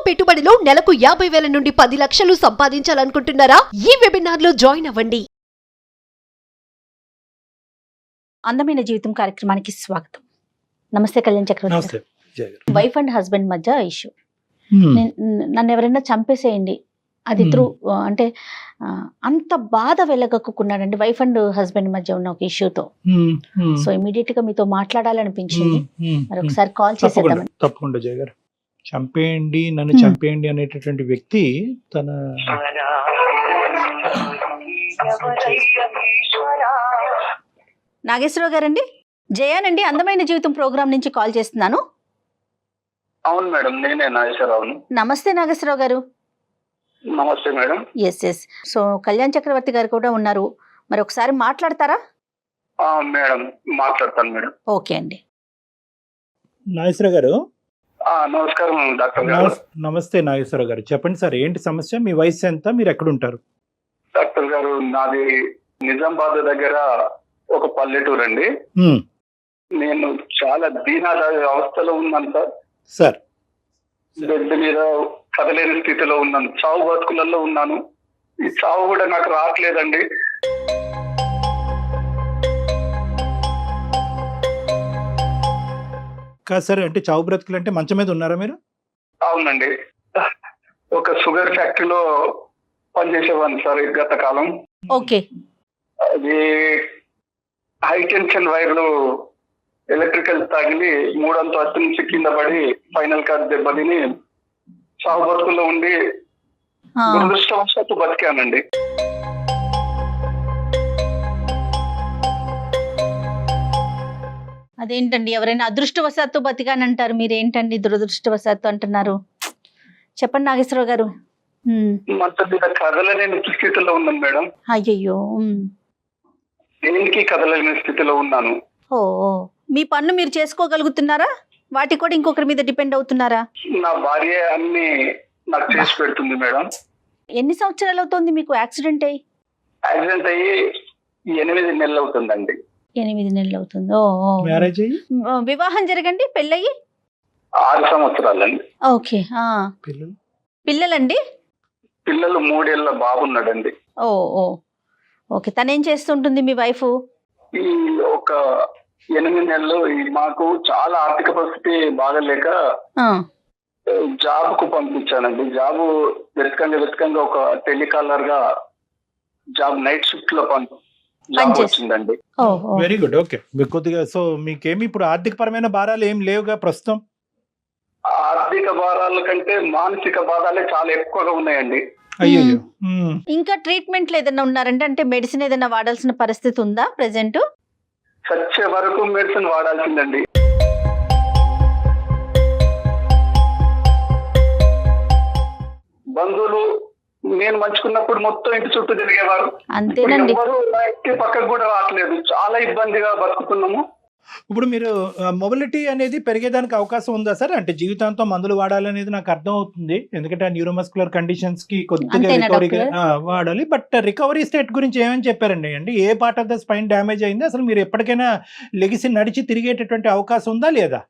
పెట్టుబడిలో నెలకు 50,000 నుండి 10 లక్షలు సంపాదించాలనుకుంటున్నారా? ఈ వెబినార్ లో జాయిన్ అవ్వండి. అందమైన జీవితం కార్యక్రమానికి స్వాగతం. నమస్తే కళ్యాణ్ చక్రవర్తి. నమస్తే జయ గారు. వైఫ్ అండ్ హస్బెండ్ మధ్య ఇష్యూ. నన్ను ఎవరైనా చంపేసేయండి అది త్రూ అంటే అంత బాధ వెళ్ళగక్కున్నాడండి వైఫ్ అండ్ హస్బెండ్ మధ్య ఉన్న ఒక ఇష్యూతో. సో ఇమీడియట్ గా మీతో మాట్లాడాలనిపించింది. మరి ఒకసారి కాల్ చేసేద్దామని. తప్పకుండా జయ గారు. చంపేయండి, నన్ను చంపేయండి అనేటటువంటి వ్యక్తి తన నాగేశ్వరరావు గారండి, జయానండి, అందమైన జీవితం ప్రోగ్రామ్ నుంచి కాల్ చేస్తున్నాను. అవును మేడం, నేనే నాగేశ్వరరావును. నమస్తే నాగేశ్వరరావు గారు. నమస్తే మేడం. ఎస్. సో కళ్యాణ్ చక్రవర్తి గారు కూడా ఉన్నారు, మరి ఒకసారి మాట్లాడతారా? మేడం మాట్లాడతాను మేడం. ఓకే అండి. నాగేశ్వర గారు. నమస్కారం డాక్టర్ గారు. నమస్తే నాగేశ్వర గారు, చెప్పండి సార్, ఏంటి సమస్య? మీ వయసు ఎంత? మీరు ఎక్కడ ఉంటారు? డాక్టర్ గారు, నాది నిజామాబాద్ దగ్గర ఒక పల్లెటూరు అండి. నేను చాలా దీనాద అవస్థలో ఉన్నాను సార్. సార్, బెడ్ మీద కదలేని స్థితిలో ఉన్నాను, చావు బతుకులలో ఉన్నాను. ఈ చావు కూడా నాకు రావట్లేదండి. కాదు సార్, అంటే చావు బ్రతుకులు అంటే మంచం మీద ఉన్నారా మీరు? అవునండి, ఒక షుగర్ ఫ్యాక్టరీలో పనిచేసేవాడిని సార్ గత కాలం. ఓకే. అది హై టెన్షన్ వైర్లు ఎలక్ట్రికల్ తగిలి 3వ అంతస్తు నుంచి కింద పడి ఫైనల్ కార్డ్ దెబ్బతిని చావు బతుకుల్లో ఉండి దురదృష్టవశాత్తు బతికానండి. అదేంటండి, ఎవరైనా అదృష్టవశాత్తు బతికానంటారు, మీరేంటండి దురదృష్టవశాత్తు అంటున్నారు? చెప్పండి నాగేశ్వరరావు గారు. మంచం మీద కదలలేని స్థితిలో ఉన్నాను మేడం. అయ్యయ్యో. దేనికి కదలలేని స్థితిలో ఉన్నాను. ఓ, మీ పన్ను మీరు చేసుకోగలుగుతున్నారా? వాటి కూడా ఇంకొకరి మీద డిపెండ్ అవుతున్నారా? నా భార్య అన్ని నాకు చేసి పెడుతుంది మేడం. ఎన్ని సంవత్సరాలు అవుతుంది మీకు యాక్సిడెంట్ అయ్యి? యాక్సిడెంట్ అయ్యి 8 నెలలు అవుతుందండి. 8 నెలలు అవుతుంది. మ్యారేజ్ అయ్యి వివాహం జరగండి, పెళ్ళయి 6 సంవత్సరాలండి. ఓకే. పిల్లలు? పిల్లలండి? పిల్లలు 3 ఏళ్ల బాబున్నాడండి. ఓ ఓకే. తనేం చేస్తుంటుంది మీ వైఫ్? ఈ ఒక 8 నెలలు మాకు చాలా ఆర్థిక పరిస్థితి బాగలేక జాబ్ కు పంపించానండి. జాబ్ వెతకంగా ఒక టెలికాలర్ గా జాబ్ నైట్ షిఫ్ట్ లో జాబ్ వచ్చిందండి. Very good. ఓకే. మీకు కొద్దిగా సో మీకేమి ఇప్పుడు ఆర్థిక పరమైన భారాలు ఏం లేవుగా ప్రస్తుతం? ఆర్థిక భారాల కంటే మానసిక బాధాలే చాలా ఎక్కువగా ఉన్నాయండి. అయ్యో. ఇంకా ట్రీట్మెంట్లు ఏదైనా ఉన్నారంటే, అంటే మెడిసిన్ ఏదైనా వాడాల్సిన పరిస్థితి ఉందా ప్రెసెంట్? చచ్చే వరకు మెడిసిన్ వాడాల్సిందండి. బంధువులు నేను మంచుకున్నప్పుడు మొత్తం ఇంటి చుట్టూ తిరిగేవారు. అంతేనండి. ఎవరు నా ఇంటి పక్కకు కూడా రావట్లేదు. చాలా ఇబ్బందిగా బతుకుతున్నాము. ఇప్పుడు మీరు మొబిలిటీ అనేది పెరిగేదానికి అవకాశం ఉందా సార్? అంటే జీవితాంతం మందులు వాడాలనేది నాకు అర్థం అవుతుంది, ఎందుకంటే ఆ న్యూరోమస్కులర్ కండిషన్స్ కి కొద్దిగా రికవరీ వాడాలి. బట్ రికవరీ స్టేట్ గురించి ఏమని చెప్పారండి? అంటే ఏ part of the spine damage అయింది? అసలు మీరు ఎప్పటికైనా లెగిసి నడిచి తిరిగేటటువంటి అవకాశం ఉందా లేదా?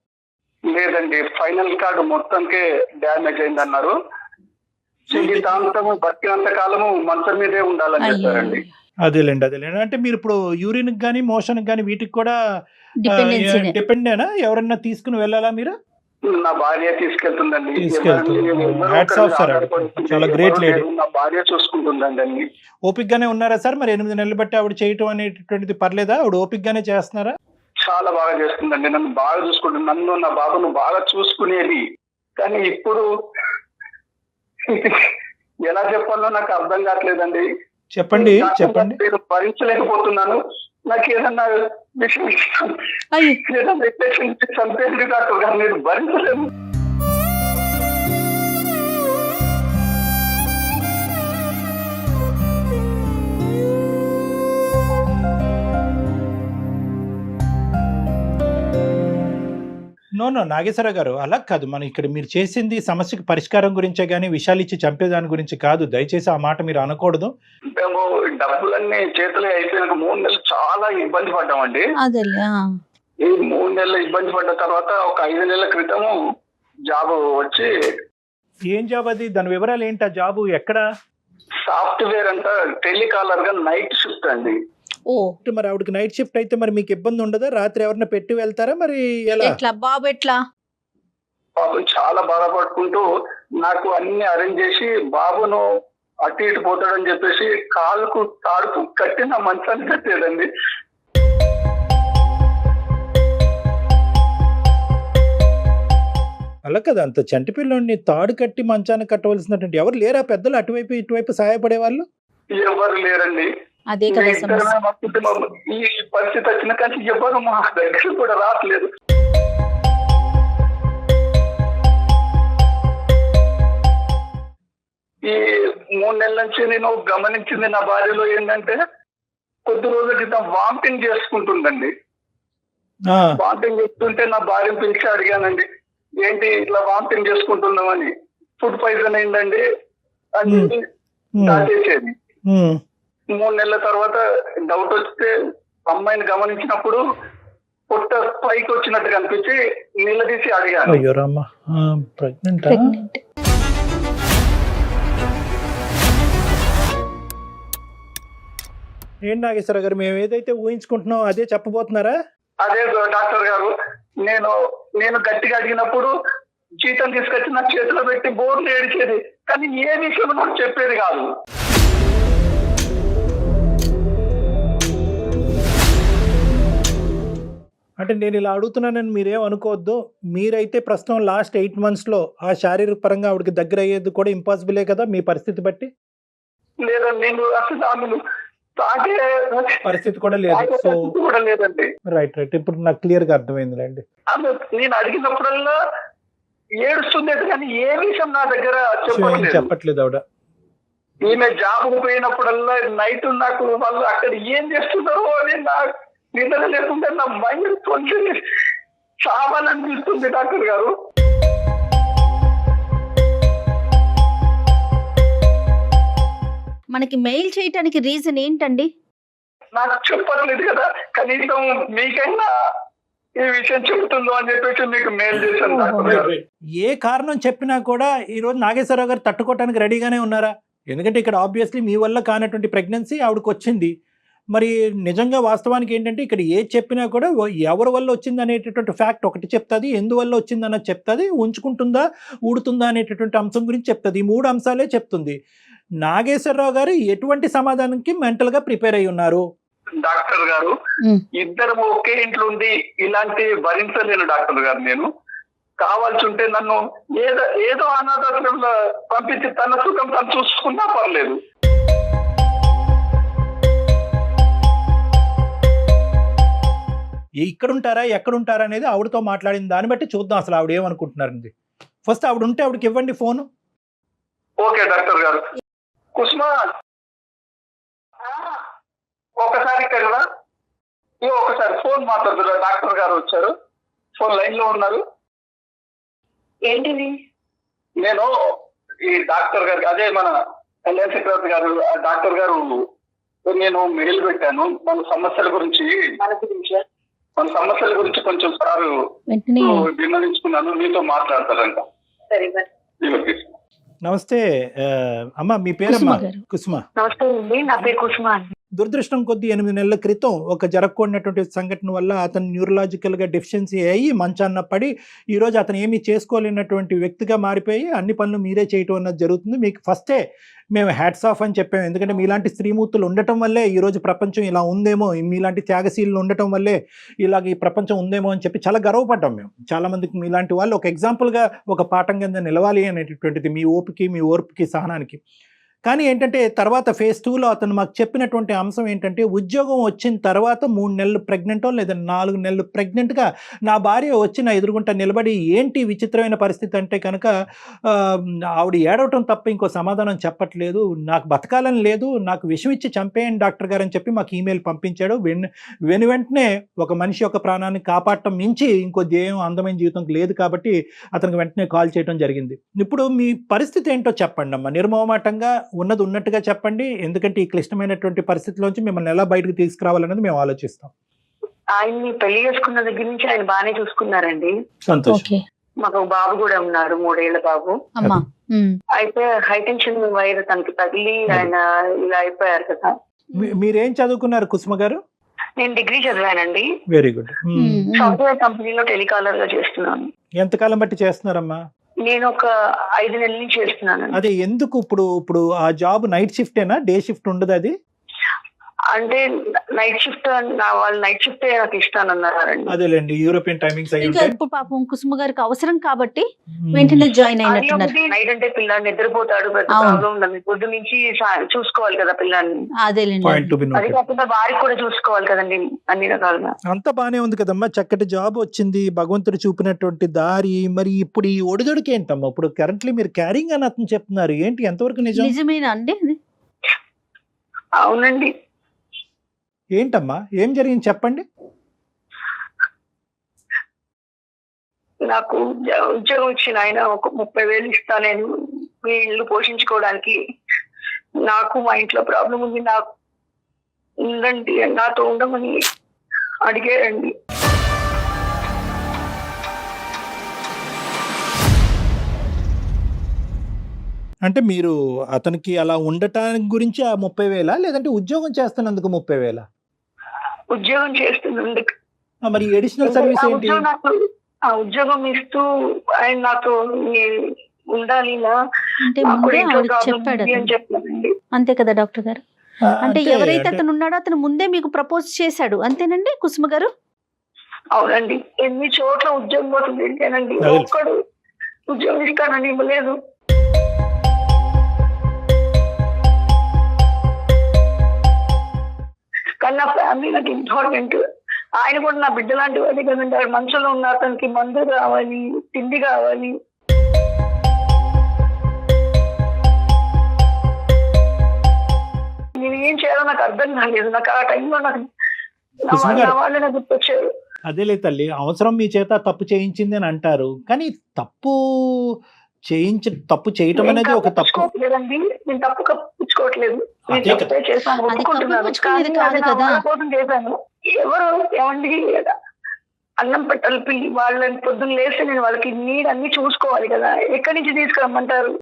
లేదండి, ఫైనల్ కార్డు మొత్తంకే డ్యామేజ్ అయింది అన్నారు. జీవితాంతము బతికినంత కాలము మంచం మీదే ఉండాలని చెప్పారండి. అదేలేండి. అంటే మీరు ఇప్పుడు యూరిన్ గానీ మోషన్ గానీ వీటికి కూడా డిపెండేనా? ఎవరన్నా తీసుకుని వెళ్ళాలా మీరు? నా భార్య తీసుకెళ్తుందండి. చాలా గ్రేట్ లేడీ. నా భార్య చూసుకుంటుందండి అన్ని. ఓపిక్ గానే ఉన్నారా సార్? మరి 8 నెలలు బట్టి ఆవిడ చేయటం అనేటటువంటిది పర్లేదా? ఆవిడ ఓపిక్ గానే చేస్తున్నారా? చాలా బాగా చేస్తుందండి, నన్ను బాగా చూసుకుంటుంది. నన్ను నా బాబును బాగా చూసుకునేది. కానీ ఇప్పుడు ఎలా చెప్పాలో నాకు అర్థం కావట్లేదండి. చెప్పండి. నేను భరించలేకపోతున్నాను. నాకు ఏదన్నా విషయం ఇస్తాను, ఏదన్నా చంపేది డాక్టర్ గారు, నేను భరించలేను. నో నాగేశ్వర గారు, అలా కాదు. మనం ఇక్కడ మీరు చేసింది సమస్యకి పరిష్కారం గురించే గానీ విషయాలు ఇచ్చి చంపేదాని గురించి కాదు. దయచేసి ఆ మాట మీరు అనకూడదు. మేము డబ్బులన్నీ చేతులు అయిపోయినాక 3 నెలలు చాలా ఇబ్బంది పడ్డామండి. ఈ 3 నెలలు ఇబ్బంది పడ్డ తర్వాత ఒక 5 నెలల క్రితము జాబ్ వచ్చి ఏం జాబ్ అది? దాని వివరాలు ఏంటి? ఆ జాబు ఎక్కడ? సాఫ్ట్వేర్ అంట, టెలికాలర్ గా నైట్ షిఫ్ట్ అండి. ఓ మరి ఆవిడకి నైట్ షిఫ్ట్ అయితే మరి మీకు ఇబ్బంది ఉండదా? రాత్రి ఎవరన్నా పెట్టి వెళ్తారా మరి ఎలా? ఎట్లా బాబు ఎట్లా? పాపం చాలా బాధపడుకుంటూ నాకు అన్ని అరేంజ్ చేసి బాబును అటు ఇటు పోతాడని చెప్పేసి కాలుకు తాడుకు కట్టి నా మంచాన్ని కట్టేదండి. అలా కదా, అంత చంటి పిల్లోడిని తాడు కట్టి మంచాన కట్టవలసినటువంటి ఎవరు లేరా పెద్దలు అటువైపు ఇటువైపు సహాయపడే వాళ్ళు? ఎవరు లేరండి. అదే కదా సమస్య. ఇద్దరమే మా కుటుంబం. ఈ పరిస్థితి వచ్చిన కానీ ఎవరు మా దగ్గర కూడా రావట్లేదు. ఈ 3 నెలల నుంచి నేను గమనించింది నా భార్యలో ఏంటంటే కొద్ది రోజుల క్రితం వామిటింగ్ చేసుకుంటుందండి. వామిటింగ్ చేస్తుంటే నా భార్యను పిలిచి అడిగానండి, ఏంటి ఇట్లా వామిటింగ్ చేసుకుంటున్నామని. ఫుడ్ పాయిజన్ అయిందండి అని దాచేసేది. 3 నెలల తర్వాత డౌట్ వస్తే అమ్మాయిని గమనించినప్పుడు పొట్ట పైకి వచ్చినట్టు కనిపించి నిలదీసి అడిగాను. అయ్యో రామ్మా, ప్రెగ్నెంట్? ప్రెగ్నెంట్. ఏంటి నాగేశ్వర గారు, మేము ఏదైతే ఊహించుకుంటున్నాం అదే చెప్పబోతున్నారా? అదే డాక్టర్ గారు, నేను గట్టిగా అడిగినప్పుడు జీతం తీసుకొచ్చి నా చేతిలో పెట్టి బోర్లు ఏడిచేది, కానీ ఏ విషయం నాకు చెప్పేది కాదు. అంటే నేను ఇలా అడుగుతున్నానని మీరేం అనుకోవద్దు. మీరైతే ప్రస్తుతం లాస్ట్ 8 monthsలో ఆ శారీరక పరంగా ఆవిడకి దగ్గర అయ్యేది కూడా ఇంపాసిబులే కదా మీ పరిస్థితి బట్టి? లేదండి, నేను అసలు ఆమెను తాగే పరిస్థితి కూడా లేదు. సో కూడా లేదండి. రైట్, ఇప్పుడు నాకు క్లియర్గా అర్థమైందిలేండి. ఆమె నేను అడిగినప్పుడల్లా ఏడుస్తుంది కానీ ఏ విషయం నా దగ్గర చెప్పట్లేదు ఆవిడ. ఈమె జాబ్కు పోయినప్పుడల్లా నైట్ నాకు వాళ్ళు అక్కడ ఏం చేస్తున్నారో అని నా నిద్ర లేకుండా నా మైండ్ కొంచెం చావాలనిపిస్తుంది డాక్టర్ గారు. మనకి మెయిల్ చేయటానికి రీజన్ ఏంటండి? నాకు చెప్పట్లేదు కదా, కనీసం మీకైనా ఈ విషయం చెబుతుందో అని చెప్పేసి మీకు మెయిల్ చేశాను డాక్టర్ గారు. ఏ కారణం చెప్పినా కూడా ఈ రోజు నాగేశ్వరరావు గారు తట్టుకోవడానికి రెడీగానే ఉన్నారా? ఎందుకంటే ఇక్కడ ఆబ్వియస్లీ మీ వల్ల కానటువంటి ప్రెగ్నెన్సీ ఆవిడకి వచ్చింది. మరి నిజంగా వాస్తవానికి ఏంటంటే ఇక్కడ ఏ చెప్పినా కూడా ఎవరి వల్ల వచ్చింది అనేటటువంటి ఫ్యాక్ట్ ఒకటి చెప్తుంది, ఎందువల్ల వచ్చింది అన్నది చెప్తుంది, ఉంచుకుంటుందా ఊడుతుందా అనేటటువంటి అంశం గురించి చెప్తుంది. ఈ 3 అంశాలే చెప్తుంది. నాగేశ్వరరావు గారు ఎటువంటి సమాధానానికి మెంటల్ గా ప్రిపేర్ అయి ఉన్నారు? డాక్టర్ గారు, ఇద్దరు ఒకే ఇంట్లో ఉండి ఇలాంటి భరించలేను డాక్టర్ గారు. నేను కావాల్సి ఉంటే నన్ను ఏదో అనాథాశ్రమంలో పంపించి తన సుఖం తను చూసుకున్నా పర్లేదు. ఇక్కడ ఉంటారా ఎక్కడ ఉంటారా అనేది ఆవిడతో మాట్లాడిన దాన్ని బట్టి చూద్దాం అసలు ఆవిడ ఏమనుకుంటున్నారండి. ఫస్ట్ ఆవిడ ఉంటే ఆవిడకి ఇవ్వండి ఫోను. ఓకే డాక్టర్ గారు. కుస్మా, ఒకసారి ఇక్కడ ఒకసారి ఫోన్ మాట్లాడుతున్నా. డాక్టర్ గారు వచ్చారు, ఫోన్ లైన్ లో ఉన్నారు. ఏంటిది? నేను ఈ డాక్టర్ గారికి, అదే మన కళ్యాణ్ చక్రవర్తి గారు, డాక్టర్ గారు నేను మెయిల్ పెట్టాను మన సమస్యల గురించి కొంచెం సార్ విన్నవించుకున్నాను, మీతో మాట్లాడతారంట. సరే మరి. నమస్తే అమ్మా, మీ పేరమ్మా? కుసుమ. నమస్తే అండి, నా పేరు కుసుమ. దురదృష్టం కొద్ది 8 నెలల క్రితం ఒక జరగకూడనటువంటి సంఘటన వల్ల అతను న్యూరలాజికల్గా డెఫిషియన్సీ అయ్యి మంచాన్న పడి ఈరోజు అతను ఏమీ చేసుకోలేనటువంటి వ్యక్తిగా మారిపోయి అన్ని పనులు మీరే చేయటం అన్నది జరుగుతుంది. మీకు ఫస్టే మేము హ్యాట్స్ ఆఫ్ అని చెప్పాము. ఎందుకంటే మీలాంటి స్త్రీమూర్తులు ఉండటం వల్లే ఈరోజు ప్రపంచం ఇలా ఉందేమో, మీలాంటి త్యాగశీలు ఉండటం వల్లే ఇలాగ ఈ ప్రపంచం ఉందేమో అని చెప్పి చాలా గర్వపడ్డాం మేము. చాలామందికి మీలాంటి వాళ్ళు ఒక ఎగ్జాంపుల్గా ఒక పాఠం కింద నిలవాలి అనేటటువంటిది మీ ఓపికి, మీ ఓర్పుకి, సహనానికి. కానీ ఏంటంటే తర్వాత phase 2లో అతను మాకు చెప్పినటువంటి అంశం ఏంటంటే, ఉద్యోగం వచ్చిన తర్వాత 3 నెలలు ప్రెగ్నెంటో లేదా 4 నెలలు ప్రెగ్నెంట్గా నా భార్య వచ్చి నా ఎదురుగుంట నిలబడి ఏంటి విచిత్రమైన పరిస్థితి అంటే కనుక ఆవిడ ఏడవటం తప్ప ఇంకో సమాధానం చెప్పట్లేదు, నాకు బతకాలని లేదు, నాకు విషం ఇచ్చి చంపేయండి డాక్టర్ గారు అని చెప్పి మాకు ఈమెయిల్ పంపించాడు. వెంటనే ఒక మనిషి యొక్క ప్రాణాన్ని కాపాడటం మించి ఇంకో ధ్యేయం అందమైన జీవితం లేదు కాబట్టి అతనికి వెంటనే కాల్ చేయడం జరిగింది. ఇప్పుడు మీ పరిస్థితి ఏంటో చెప్పండి అమ్మా, నిర్మోహమాటంగా ఉన్నది ఉన్నట్టుగా చెప్పండి. ఎందుకంటే ఈ క్లిష్టమైనటువంటి పరిస్థితిలోంచి మిమ్మల్ని ఎలా బయటకు తీసుకురావాలనేది మేము ఆలోచిస్తాం. ఆయన్ని పెళ్లి చేసుకున్న దగ్గర నుంచి ఆయన బాగానే చూసుకున్నారండి. సంతోషం. మాకు ఒక బాబు కూడా ఉన్నాడు, 3 ఏళ్ల బాబు. అమ్మా. అయితే హై టెన్షన్ వైర్ తనకి తగిలి ఆయన ఇలా అయిపోయారు కదా. మీరేం చదువుకున్నారు కుసుమ గారు? నేను డిగ్రీ చదివానండి. Very good. సాఫ్ట్వేర్ కంపెనీలో టెలికాలర్ గా చేస్తున్నాను. ఎంతకాలం బట్టి చేస్తున్నారమ్మా? నేను ఒక 5 నెలల నుంచి చేస్తున్నాను. అదే ఎందుకు ఇప్పుడు ఆ జాబ్ నైట్ షిఫ్టేనా, డే షిఫ్ట్ ఉండదు? అది అంటే నైట్ షిఫ్ట్, వాళ్ళు నైట్ షిఫ్ట్ నాకు ఇస్తానన్నారండి. అదేలేండి, యూరోపియన్ టైమింగ్స్ అయ్యి ఇంకా ఉంటాయి. ఇప్పుడు పాపం కుసుమ గారికి అవసరం కాబట్టి వెంటనే జాయిన్ అది అయినట్టున్నారు. ఒకటి, నైట్ అంటే పిల్లాడు నిద్రపోతాడు, పెద్ద అవును. ప్రాబ్లం ఉండదు. పొద్దు నుంచి చూసుకోవాలి కదా పిల్లాన్ని. అదేలేండి. పాయింట్ టు బి అది నోటెడ్. కాకుండా వారికి కూడా చూసుకోవాలి కదండి అన్ని రకాలుగా. అంతా బానే ఉంది కదమ్మా, చక్కటి జాబ్ వచ్చింది, భగవంతుడు చూపినటువంటి దారి. మరి ఇప్పుడు ఈ ఒడిదొడికి ఏంటమ్మా? ఇప్పుడు కరెంట్లీ మీరు క్యారింగ్ అని అతను చెప్తున్నారు, ఏంటి ఎంతవరకు నిజం? నిజమేనా అండి? అవునండి. ఏంటమ్మా, ఏం జరిగింది చెప్పండి. నాకు ఉద్యోగం ఇచ్చిన ఆయన ఒక 30,000 ఇస్తా, నేను మీ ఇల్లు పోషించుకోవడానికి. నాకు మా ఇంట్లో ప్రాబ్లం ఉంది, నాకు ఉండండి, నాతో ఉండమని అడిగారండి. అంటే మీరు అతనికి అలా ఉండటానికి గురించి ఆ 30,000, లేదంటే ఉద్యోగం చేస్తున్నందుకు 30,000? ఉద్యోగం చేస్తున్నందుకు. మరి అడిషనల్ సర్వీస్ ఏంటి? ఆ ఉద్యోగం ఇస్తూ ఆయన నాతో ఉండాలి అంటే ముందే ఆవిడ చెప్పాడు అని అతను. చెప్పానండి. అంతే కదా డాక్టర్ గారు? అంటే అంతే, ఎవరైతే అంటే అతను ఉన్నాడో అతను ముందే మీకు ప్రపోజ్ చేశాడు, అంతేనండి కుసుమ గారు? అవునండి. ఎన్ని చోట్ల ఉద్యోగం పోతుంది ఏంటేనండి, అదే. ఒక్కడు ఉద్యోగం ఇస్తానని ఇవ్వలేదు. కానీ నా ఫ్యామిలీ నాకు ఇంపార్టెంట్. ఆయన కూడా నా బిడ్డ లాంటి వాడే కదండి. ఆయన మనసులో ఉన్న అతనికి మందు కావాలి, తిండి కావాలి. నేను ఏం చేయాలో నాకు అర్థం కాలేదు. నాకు ఆ టైంలో నాకు నా వాళ్ళే నాకు గుర్తొచ్చారు. అదేలే తల్లి, అవసరం మీ చేత తప్పు చేయించింది అని అంటారు, కానీ తప్పు చేయటం అనేది ఒక తప్పు. లేదండి, నేను తప్పు కప్పించుకోవట్లేదు. నేను అదే కదా. తప్పే చేశాను, అది ఒప్పుకుంటున్నాను. కప్పిపుచ్చుకునేది కానీ కాదు అది నా కదా. వాళ్ళ కోసం చేశాను. ఎవరు ఏమండి, అన్నం పెట్టాలి పిల్లి, వాళ్ళని పొద్దున్న లేస్తే నేను వాళ్ళకి నీడ్ అన్ని చూసుకోవాలి కదా. ఎక్కడి నుంచి తీసుకురమ్మంటారు?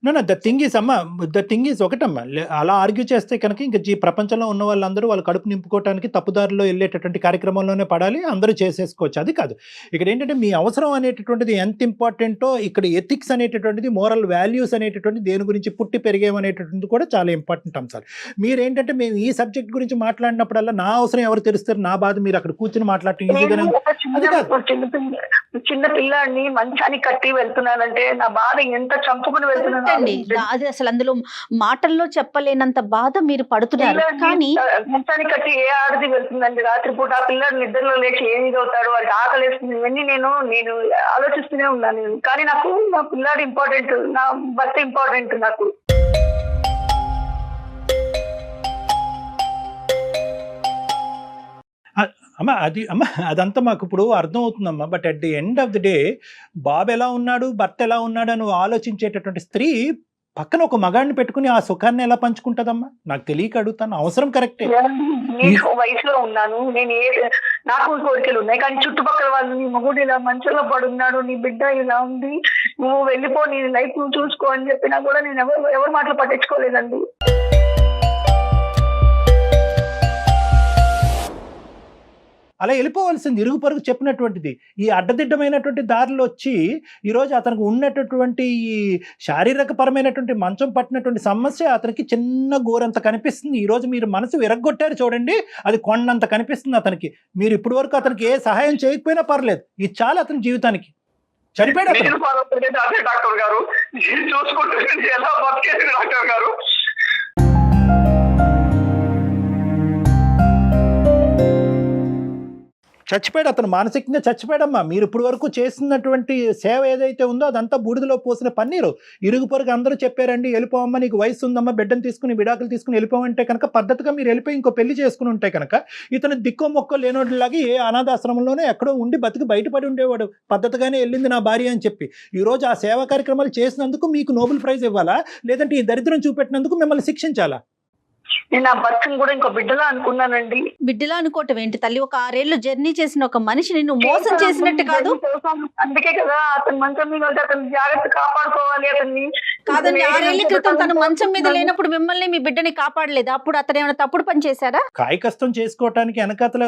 నో ద థింగ్ ఈస్ ఒకటమ్మా, అలా ఆర్గ్యూ చేస్తే కనుక ఇంకా ప్రపంచంలో ఉన్న వాళ్ళందరూ వాళ్ళ కడుపు నింపుకోవడానికి తప్పుదారిలో వెళ్ళేటటువంటి కార్యక్రమంలోనే పడాలి, అందరూ చేసేసుకోవచ్చు. అది కాదు ఇక్కడ ఏంటంటే, మీ అవసరం అనేటటువంటిది ఎంత ఇంపార్టెంటో, ఇక్కడ ఎథిక్స్ అనేటటువంటిది, మోరల్ వాల్యూస్ అనేటటువంటి, దేని గురించి పుట్టి పెరిగేమనేటటువంటిది కూడా చాలా ఇంపార్టెంట్ అంశాలు. మీరేంటంటే, మేము ఈ సబ్జెక్ట్ గురించి మాట్లాడినప్పుడల్లా నా అవసరం ఎవరు తెలుస్తారు, నా బాధ మీరు అక్కడ కూర్చొని మాట్లాడటం ఈజీగానే. అది కాదు, చిన్న పిల్లాడిని మంచానికి కట్టి వెళ్తున్నానంటే నా బాధ ఎంత చంపుకుని వెళ్తున్నాను. అండి, అది అసలు అందులో మాటల్లో చెప్పలేనంత బాధ మీరు పడుతున్నారు. కానీ మంచానికి కట్టి ఏ ఆడది వెళ్తుందండి రాత్రిపూట? ఆ పిల్లాడు నిద్రలో లేచి ఏమి అవుతాడు, వాడికి ఆకలేస్తుంది, ఇవన్నీ నేను ఆలోచిస్తూనే ఉన్నాను. కానీ నాకు నా పిల్లాడు ఇంపార్టెంట్, నా భర్త ఇంపార్టెంట్ నాకు. అదంతా మాకు ఇప్పుడు అర్థం అవుతుందమ్మా. But at the end of the day, బాబు ఎలా ఉన్నాడు, భర్త ఎలా ఉన్నాడు అని ఆలోచించేటటువంటి స్త్రీ పక్కన ఒక మగాడిని పెట్టుకుని ఆ సుఖాన్ని ఎలా పంచుకుంటదమ్మా? నాకు తెలియక అడుగుతాను. అవసరం కరెక్టే. నేను వయసులో ఉన్నాను, నాకు కోరికలు ఉన్నాయి, కానీ చుట్టుపక్కల వాళ్ళు నీ మొగుడు ఇలా మంచంలో పడున్నాడు, నీ బిడ్డ ఇలా ఉంది, నువ్వు వెళ్ళిపో, నీ లైఫ్ నువ్వు చూసుకో అని చెప్పినా కూడా నేను ఎవరు మాటలు పట్టించుకోలేదండి. అలా వెళ్ళిపోవాల్సింది, ఇరుగు పరుగు చెప్పినటువంటిది. ఈ అడ్డదిడ్డమైనటువంటి దారిలో వచ్చి ఈరోజు అతనికి ఉన్నటువంటి ఈ శారీరక పరమైనటువంటి మంచం పట్టినటువంటి సమస్య అతనికి చిన్న గోరంత కనిపిస్తుంది. ఈరోజు మీరు మనసు విరగ్గొట్టారు చూడండి, అది కొండంత కనిపిస్తుంది అతనికి. మీరు ఇప్పటి వరకు అతనికి ఏ సహాయం చేయకపోయినా పర్లేదు, ఇది చాలా అతని జీవితానికి. చనిపోయాడు డాక్టర్ గారు, చూసుకుంటే ఎలా బతికేది డాక్టర్ గారు? చచ్చిపోయాడు అతను, మానసికంగా చచ్చిపోయాడమ్మా. మీరు ఇప్పుడు వరకు చేసినటువంటి సేవ ఏదైతే ఉందో అదంతా బూడిదలో పోసిన పన్నీరు. ఇరుగు పొరుగు అందరూ చెప్పారండి, వెళ్ళిపోవమ్మా, నీకు వయసు ఉందమ్మా, బిడ్డను తీసుకుని విడాకులు తీసుకుని వెళ్ళిపోమంటే కనుక పద్ధతిగా మీరు వెళ్ళిపోయి ఇంకో పెళ్లి చేసుకుని ఉంటే కనుక ఇతను దిక్కో మొక్కో లేనోడిలాగా ఏ అనాథాశ్రమంలోనే ఎక్కడో ఉండి బతికి బయటపడి ఉండేవాడు. పద్ధతిగానే వెళ్ళింది నా భార్య అని చెప్పి. ఈరోజు ఆ సేవా కార్యక్రమాలు చేసినందుకు మీకు నోబెల్ ప్రైజ్ ఇవ్వాలా, లేదంటే ఈ దరిద్రం చూపెట్టినందుకు మిమ్మల్ని శిక్షించాలా? నేను నా భర్తను కూడా ఇంకో బిడ్డలా అనుకున్నానండి. బిడ్డలా అనుకోవటం ఏంటి తల్లి? ఒక 6 ఏళ్ళు జర్నీ చేసిన ఒక మనిషి నిన్ను మోసం చేసినట్టు కాదు. అందుకే కదా అతను మంచం మీద ఉంటే అతను జాగ్రత్త కాపాడుకోవాలి. అతన్ని కాదండి, 6 ఏళ్ల క్రితం తను మంచం మీద లేనప్పుడు మిమ్మల్ని మీ బిడ్డని కాపాడలేదు. అప్పుడు అతను ఏమైనా తప్పుడు పని చేశారా? కాయకష్టం చేసుకోవటానికి వెనకాతల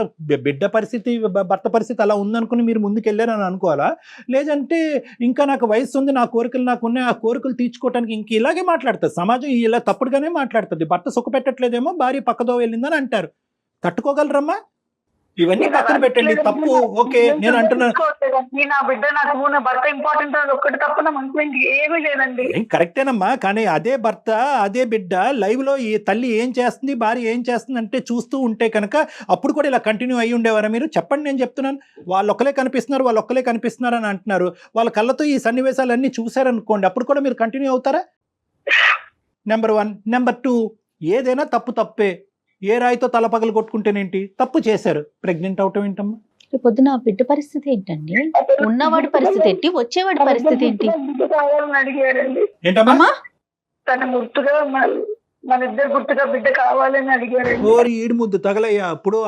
బిడ్డ పరిస్థితి భర్త పరిస్థితి అలా ఉందనుకుని మీరు ముందుకు వెళ్ళారని అనుకోవాలా? లేదంటే ఇంకా నాకు వయసు ఉంది, నా కోరికలు నాకు ఉన్నాయి, ఆ కోరికలు తీర్చుకోవటానికి ఇంక ఇలాగే మాట్లాడుతుంది సమాజం, ఇలా తప్పుడుగానే మాట్లాడుతుంది. భర్త సుఖ పెట్టట్లేదేమో, భార్య పక్కదో వెళ్ళిందని అంటారు. తట్టుకోగలరమ్మా? ఇవన్నీ పక్కన పెట్టండి, తప్పు ఓకే. నేను అంటున్నాను నా బిడ్డ నాకు నా భర్త ఇంపార్టెంట్ అని ఒక్కటి తప్ప నా మనసులో ఏమీ లేదండి. కరెక్టేనమ్మా, కానీ అదే భర్త అదే బిడ్డ లైవ్ లో ఈ తల్లి ఏం చేస్తుంది, భార్య ఏం చేస్తుంది అంటే చూస్తూ ఉంటే కనుక అప్పుడు కూడా ఇలా కంటిన్యూ అయ్యి ఉండేవారా మీరు? చెప్పండి, నేను చెప్తున్నాను. వాళ్ళొక్కలే కనిపిస్తున్నారు అని అంటున్నారు. వాళ్ళ కళ్ళతో ఈ సన్నివేశాలన్నీ చూశారనుకోండి, అప్పుడు కూడా మీరు కంటిన్యూ అవుతారా? నెంబర్ 1. నెంబర్ 2, ఏదైనా తప్పే. ఏ రాయితో తల పగలు కొట్టుకుంటేనేంటి? తప్పు చేశారు, ప్రెగ్నెంట్ అవటం ఏంటమ్మా? పొద్దున బిడ్డ పరిస్థితి ఏంటండి? ఉన్నవాడి పరిస్థితి ఏంటి? వచ్చేవాడి పరిస్థితి ఏంటి? కావాలని అడిగారండి. ఏంటమ్మా? తన గుర్తుగా మన ఇద్దరు గుర్తుగా బిడ్డ కావాలని అడిగారండి. ఓరి ఈడు ముద్దు తగలయ్యా. అప్పుడు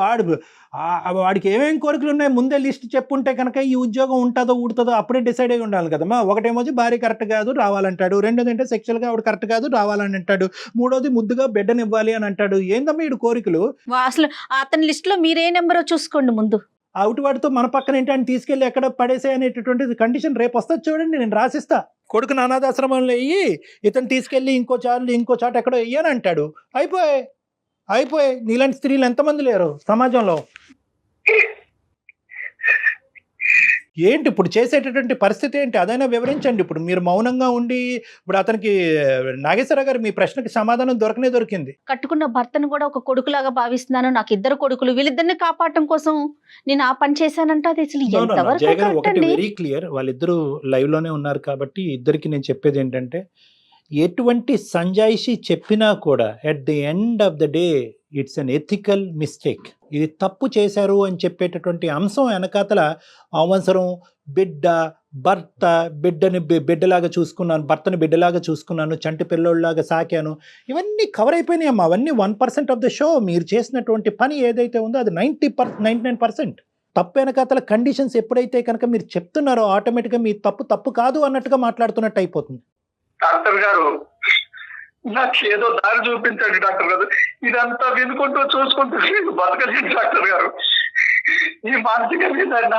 వాడికి ఏమేమి కోరికలు ఉన్నాయి ముందే లిస్ట్ చెప్పుంటే కనుక ఈ ఉద్యోగం ఉంటుందో ఊడుతుందో అప్పుడే డిసైడ్ అయ్యి ఉండాలి కదమ్మా. ఒకటేమో భార్య కరెక్ట్ కాదు రావాలంటాడు, రెండోది అంటే సెక్షువల్గా ఆవిడ కరెక్ట్ కాదు రావాలని అంటాడు, మూడోది ముద్దుగా బిడ్డనివ్వాలి అని అంటాడు. ఏందమ్మా ఈడు కోరికలు? అసలు అతని లిస్ట్ లో మీరే నెంబరో చూసుకోండి ముందు. అవుట్ వాడితో మన పక్కన ఏంటి అని తీసుకెళ్ళి ఎక్కడ పడేసే అనేటటువంటి కండిషన్ రేపు వస్తుంది చూడండి, నేను రాసిస్తా. కొడుకుని అనాథాశ్రమంలో వెయ్యి, ఇతను తీసుకెళ్ళి ఇంకో చోట ఎక్కడో వెయ్యని అంటాడు. అయిపోయి నీలాంటి స్త్రీలు ఎంతమంది లేరు సమాజంలో? ఏంటి ఇప్పుడు చేసేటటువంటి పరిస్థితి ఏంటి? అదైనా వివరించండి. ఇప్పుడు మీరు మౌనంగా ఉండి ఇప్పుడు అతనికి నాగేశ్వరరావు గారు మీ ప్రశ్నకి సమాధానం దొరికింది. కట్టుకున్న భర్తను కూడా ఒక కొడుకులాగా భావిస్తున్నాను, నాకు 2 కొడుకులు, వీళ్ళిద్దరిని కాపాడటం కోసం నేను ఆ పని చేశానంటే అది అసలు ఎంతవరకు జగన్ కరెక్ట్ ఒకటి అండి? వెరీ క్లియర్, వాళ్ళిద్దరూ లైవ్ లోనే ఉన్నారు కాబట్టి ఇద్దరికి నేను చెప్పేది ఏంటంటే, ఎటువంటి సంజాయిషి చెప్పినా కూడా at the end of the day it's an ethical mistake. ఇది తప్పు చేశారు అని చెప్పేటటువంటి అంశం వెనకాతల అవసరం భర్త బిడ్డలాగా చూసుకున్నాను, భర్తని బిడ్డలాగా చూసుకున్నాను, చంటి పిల్లోళ్ళలాగా సాకాను, ఇవన్నీ కవర్ అయిపోయినాయి అమ్మా. అవన్నీ 1% ఆఫ్ ద షో. మీరు చేసినటువంటి పని ఏదైతే ఉందో అది 99%. తప్పు వెనకాతల కండిషన్స్ ఎప్పుడైతే కనుక మీరు చెప్తున్నారో ఆటోమేటిక్గా మీ తప్పు కాదు అన్నట్టుగా మాట్లాడుతున్నట్టు అయిపోతుంది. డాక్టర్ గారు నాకు ఏదో దారి చూపించండి డాక్టర్ గారు. ఇదంతా వినుకుంటూ చూసుకుంటూ బతకలేదు డాక్టర్ గారు. ఈ మానసిక వేదన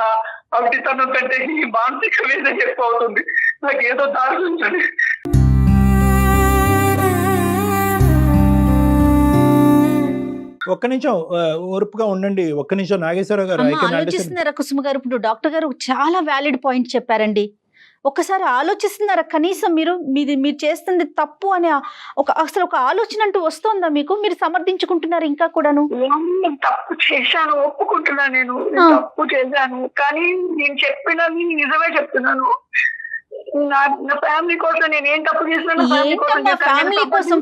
అవిటితనం కంటే ఈ మానసిక వేదన ఎక్కువ అవుతుంది. నాకు ఏదో దారి చూపించండి. ఒక్క నిమిషం ఓర్పుగా ఉండండి. ఒక్క నిమిషం నాగేశ్వరరావు గారు ఆలోచిస్తున్నారా కుసుమ గారు? ఇప్పుడు డాక్టర్ గారు చాలా వ్యాలిడ్ పాయింట్ చెప్పారండి. ఒకసారి ఆలోచిస్తున్నారా కనీసం? మీరు చేస్తుంది తప్పు అని అసలు ఒక ఆలోచన అంటూ వస్తుందా మీకు? మీరు సమర్థించుకుంటున్నారు ఇంకా కూడాను? తప్పు చేశాను, ఒప్పుకుంటున్నాను. నేను తప్పు చేశాను, కానీ నేను చెప్పినది నిజమే చెప్తున్నాను. నా ఫ్యామిలీ కోసం నేను ఏం తప్పు చేసినా ఫ్యామిలీ కోసం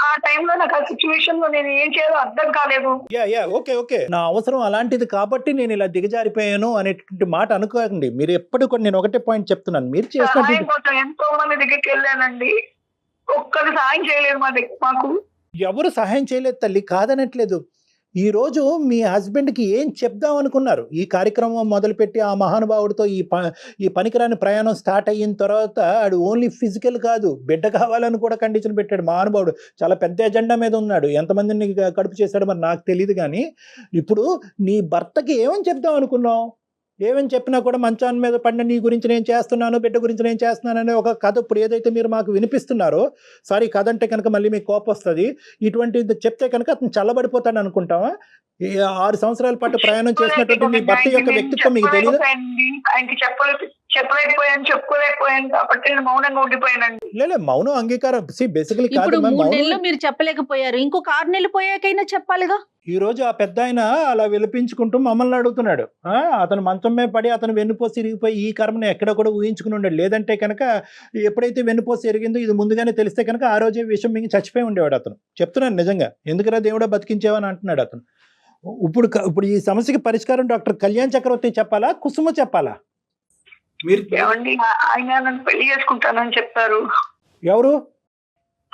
ఆ టైంలో నాకు ఆ సిచ్యువేషన్ లో నేను ఏం చేయాలో అర్థం కాలేదు. ఓకే నా అవసరం అలాంటిది కాబట్టి నేను ఇలా దిగజారిపోయాను అనేటువంటి మాట అనుకోకండి. మీరు ఎప్పుడు కూడా నేను ఒకటే పాయింట్ చెప్తున్నాను, మీరు చేసిన ఎంతో మంది దగ్గరికి వెళ్ళానండి, ఒక్కరు సహాయం చేయలేదు మాకు. ఎవరు సహాయం చేయలేదు తల్లి, కాదనట్లేదు. ఈరోజు మీ హస్బెండ్కి ఏం చెప్దాం అనుకున్నారు? ఈ కార్యక్రమం మొదలుపెట్టి ఆ మహానుభావుడితో ఈ పనికిరాని ప్రయాణం స్టార్ట్ అయిన తర్వాత ఆడు ఓన్లీ ఫిజికల్ కాదు, బిడ్డ కావాలని కూడా కండిషన్ పెట్టాడు మహానుభావుడు. చాలా పెద్ద ఎజెండా మీద ఉన్నాడు. ఎంతమందిని కడుపు చేశాడో మరి నాకు తెలియదు. కానీ ఇప్పుడు నీ భర్తకి ఏమని చెప్దాం అనుకున్నావు? ఏమని చెప్పినా కూడా మంచాన్ని మీద పడిన నీ గురించి నేను చేస్తున్నాను, బిడ్డ గురించి నేను చేస్తున్నాను అనే ఒక కథ ఇప్పుడు ఏదైతే మీరు మాకు వినిపిస్తున్నారో, సారీ కథ అంటే కనుక మళ్ళీ మీకు కోపం వస్తుంది, ఇటువంటిది చెప్తే కనుక అతను చల్లబడిపోతాడు అనుకుంటావా? 6 సంవత్సరాల పాటు ప్రయాణం చేసినటువంటి మీ భర్త యొక్క వ్యక్తిత్వం మీకు తెలియదు? ఆయనకి చెప్పుకోలేకపోయాను కాబట్టి నేను మౌనంగా ఉండిపోయానండి. లేదు, మౌనం అంగీకారం బేసికలీ కాదు. 3 నెలలు మీరు చెప్పలేకపోయారు, ఇంకొక 6 నెలలు పోయాకైనా చెప్పాలిగా. ఈ రోజు ఆ పెద్ద ఆయన అలా విలపించుకుంటూ మమ్మల్ని అడుగుతున్నాడు. అతను మంచం మీద పడి అతను వెన్నుపోసి ఇరిగిపోయి ఈ కర్మను ఎక్కడ కూడా ఊహించుకుని ఉండడు. లేదంటే కనుక ఎప్పుడైతే వెన్నుపోసి ఎరిగిందో ఇది ముందుగానే తెలిస్తే కనుక ఆ రోజే విషయం మింగి చచ్చిపోయి ఉండేవాడు అతను. చెప్తున్నాను నిజంగా, ఎందుకురా దేవుడా బతికించేవని అంటున్నాడు అతను. ఇప్పుడు ఈ సమస్యకి పరిష్కారం డాక్టర్ కళ్యాణ్ చక్రవర్తి చెప్పాలా, కుసుమ చెప్పాలా? మీరు ఆయన నన్ను పెళ్లి చేసుకుంటానని చెప్పారు. ఎవరు?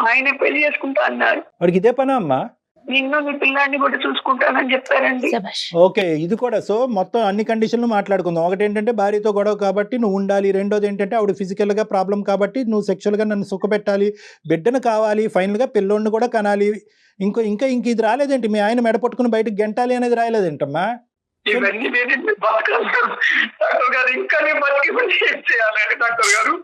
ఆయన పెళ్లి చేసుకుంటా అన్నారు. వాడికి ఇదే పనా అమ్మా? నిన్ను నీ పిల్లాన్ని కూడా చూసుకుంటానని చెప్పారండి. శభాష్. ఓకే, ఇది కూడా. సో మొత్తం అన్ని కండిషన్లు మాట్లాడుకుందాం. ఒకటి ఏంటంటే భార్యతో గొడవ కాబట్టి నువ్వు ఉండాలి, రెండోది ఏంటంటే ఆవిడ ఫిజికల్ గా ప్రాబ్లం కాబట్టి నువ్వు సెక్షువల్ గా నన్ను సుఖపెట్టాలి, బిడ్డను కావాలి, ఫైనల్ గా పిల్లోడిని కూడా కనాలి. ఇంకా ఇది రాలేదేంటి? మీ ఆయన మెడ పట్టుకుని బయటకు గెంటాలి అనేది రాలేదేంటమ్మా? ఇవన్నీ నేను బతకాలి డాక్టర్ గారు. ఇంకా నేను బతికి ఏం చేయాలండి డాక్టర్ గారు?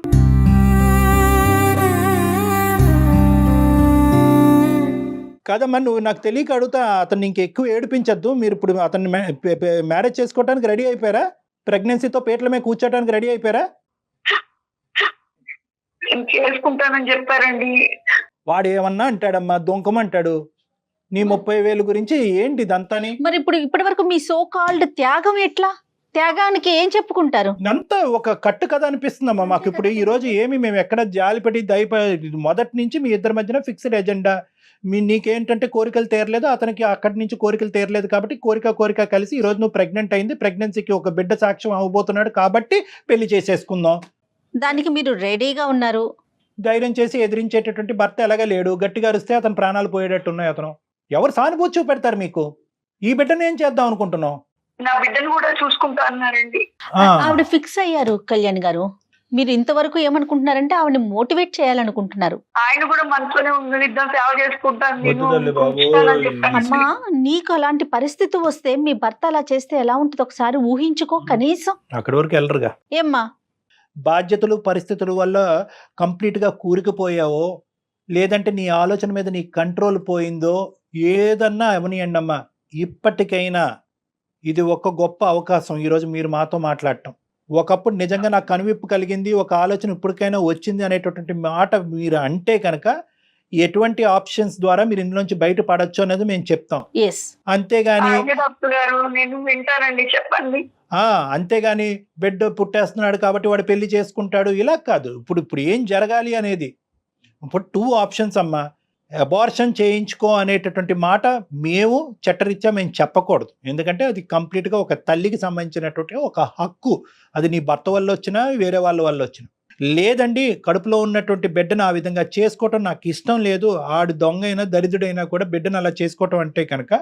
కాదమ్మా, నువ్వు నాకు తెలియక అడుగుతా. అతన్ని ఇంకెక్కువ ఏడిపించద్దు. మీరు ఇప్పుడు అతన్ని మ్యారేజ్ చేసుకోవడానికి రెడీ అయిపోయారా? ప్రెగ్నెన్సీతో పేట్ల మీద కూర్చోడానికి రెడీ అయిపోయారా? చేసుకుంటానని చెప్పారండి. వాడు ఏమన్నా అంటాడమ్మా, దొంకమంటాడు. నీ 30,000 గురించి ఏంటి ఇదంతాని? మరి ఇప్పటి వరకు మీ సో కాల్డ్ త్యాగం ఎట్లా? త్యాగానికి ఏం చెప్పుకుంటారు? అంతా ఒక కట్టు కథ అనిపిస్తుందమ్మా మాకు. ఇప్పుడు ఈ రోజు మేము ఎక్కడ జాలిపడి మొదటి నుంచి మీ ఇద్దరి మధ్యన ఫిక్స్డ్ ఎజెండా. నీకేంటంటే కోరికలు తీరలేదు, అతనికి అక్కడి నుంచి కోరికలు తీరలేదు కాబట్టి కోరిక కలిసి ఈ రోజు నువ్వు ప్రెగ్నెంట్ అయింది, ప్రెగ్నెన్సీకి ఒక బిడ్డ సాక్ష్యం అవ్వబోతున్నాడు కాబట్టి పెళ్లి చేసేసుకుందాం. దానికి మీరు రెడీగా ఉన్నారు. ధైర్యం చేసి ఎదిరించేటటువంటి భర్త ఎలాగా లేడు. గట్టిగా అరిస్తే అతను ప్రాణాలు పోయేటట్టు ఉన్నాయి. అతను ఎవరు సానుభూతి చూపెడతారు మీకు? ఈ బిడ్డను ఏం చేద్దాం అనుకుంటున్నావు? నా బిడ్డను కూడా చూసుకుంటా అన్నారండి. ఆవిడ ఫిక్స్ అయ్యారు కళ్యాణ్ గారు. మీరు ఇంతవరకు ఏమనుకుంటున్నారంటే ఆవిడని మోటివేట్ చేయాలనుకుంటున్నారు. ఆయన కూడా మనసులోనే ఉంది, ఇద్దరు సేవ చేసుకుంటాను నేను వద్దు తల్లి బాబోయ్. ఉంచుతానని చెప్పాను. అమ్మా, నీకు అలాంటి పరిస్థితి వస్తే మీ భర్త అలా చేస్తే ఎలా ఉంటుంది ఒకసారి ఊహించుకో కనీసం. అక్కడి వరకు వెళ్ళరుగా. ఏమ్మా? బాధ్యతలు పరిస్థితుల వల్ల కంప్లీట్గా కూరుకుపోయావో, లేదంటే నీ ఆలోచన మీద నీ కంట్రోల్ పోయిందో, ఏదన్నా అవనియండి అమ్మా. ఇప్పటికైనా ఇది ఒక గొప్ప అవకాశం ఈరోజు మీరు మాతో మాట్లాడటం. ఒకప్పుడు నిజంగా నాకు కనువిప్పు కలిగింది, ఒక ఆలోచన ఇప్పటికైనా వచ్చింది అనేటటువంటి మాట మీరు అంటే కనుక ఎటువంటి ఆప్షన్స్ ద్వారా మీరు ఇందులోంచి బయటపడచ్చు అనేది మేము చెప్తాం. అంతేగాని అలాగే డాక్టర్ గారు, నేను వింటానండి, చెప్పండి. అంతేగాని బిడ్డ పుట్టేస్తున్నాడు కాబట్టి వాడు పెళ్లి చేసుకుంటాడు ఇలా కాదు. ఇప్పుడు ఏం జరగాలి అనేది. ఇప్పుడు 2 ఆప్షన్స్ అమ్మా. అబార్షన్ చేయించుకో అనేటటువంటి మాట మేము చట్టరీత్యా మేము చెప్పకూడదు. ఎందుకంటే అది కంప్లీట్గా ఒక తల్లికి సంబంధించినటువంటి ఒక హక్కు. అది నీ భర్త వల్ల వచ్చినా వేరే వాళ్ళ వల్ల వచ్చినా. లేదండి, కడుపులో ఉన్నటువంటి బిడ్డను ఆ విధంగా చేసుకోవటం నాకు ఇష్టం లేదు, ఆడు దొంగ అయినా దరిద్రుడైనా కూడా బిడ్డను అలా చేసుకోవటం అంటే కనుక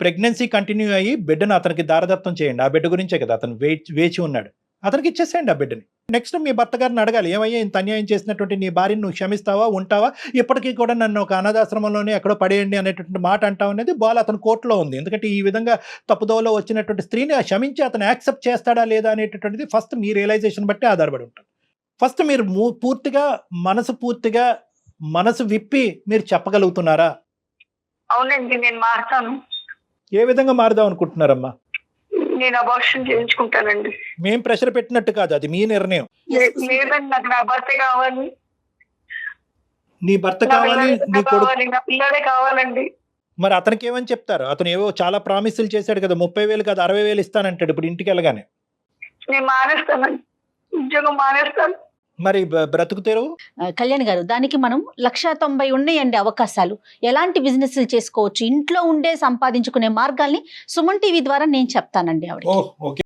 ప్రెగ్నెన్సీ కంటిన్యూ అయ్యి బిడ్డను అతనికి దారదత్తం చేయండి. ఆ బిడ్డ గురించే కదా అతను వేచి ఉన్నాడు. అతనికి ఇచ్చేసేయండి ఆ బిడ్డని. నెక్స్ట్ మీ భర్త గారిని అడగాలి, ఏమయ్యా ఇంత అన్యాయం చేసినటువంటి నీ భార్యను నువ్వు క్షమిస్తావా, ఉంటావా, ఇప్పటికీ కూడా నన్ను ఒక అనాథాశ్రమంలోనే ఎక్కడో పడేయండి అనేటువంటి మాట అంటావు అనేది బాల్ అతని కోర్టులో ఉంది. ఎందుకంటే ఈ విధంగా తప్పుదోవలో వచ్చినటువంటి స్త్రీని క్షమించి అతను యాక్సెప్ట్ చేస్తాడా లేదా అనేటటువంటిది ఫస్ట్ మీ రియలైజేషన్ బట్టి ఆధారపడి ఉంటుంది. ఫస్ట్ మీరు పూర్తిగా మనసు విప్పి మీరు చెప్పగలుగుతున్నారా? అవునండి, నేను మారుతాను. ఏ విధంగా మారుదాం అనుకుంటున్నారమ్మా? నేను అబార్షన్ చేయించుకుంటానండి. మేం ప్రెషర్ పెట్టినట్టు కాదు, అది మీ నిర్ణయం. లేదండి, నాకు నా భర్త కావాలి. నీ భర్త కావాలి, నీ కొడుకు, నా పిల్లడే కావాలండి. మరి అతనికి ఏమని చెప్తారు? అతను ఏవో చాలా ప్రామిసులు చేశాడు కదా, 30,000 కాదు 60,000 ఇస్తానంటాడు ఇప్పుడు ఇంటికి వెళ్ళగానే. నేను మానేస్తానండి, ఉద్యోగం మానేస్తాను. మరి బ్రతుకు తెరువు? కళ్యాణ్ గారు, దానికి మనం 190 ఉన్నాయండి అవకాశాలు. ఎలాంటి బిజినెస్లు చేసుకోవచ్చు, ఇంట్లో ఉండే సంపాదించుకునే మార్గాల్ని సుమన్ టీవీ ద్వారా నేను చెప్తానండి ఆవిడ. ఓకే.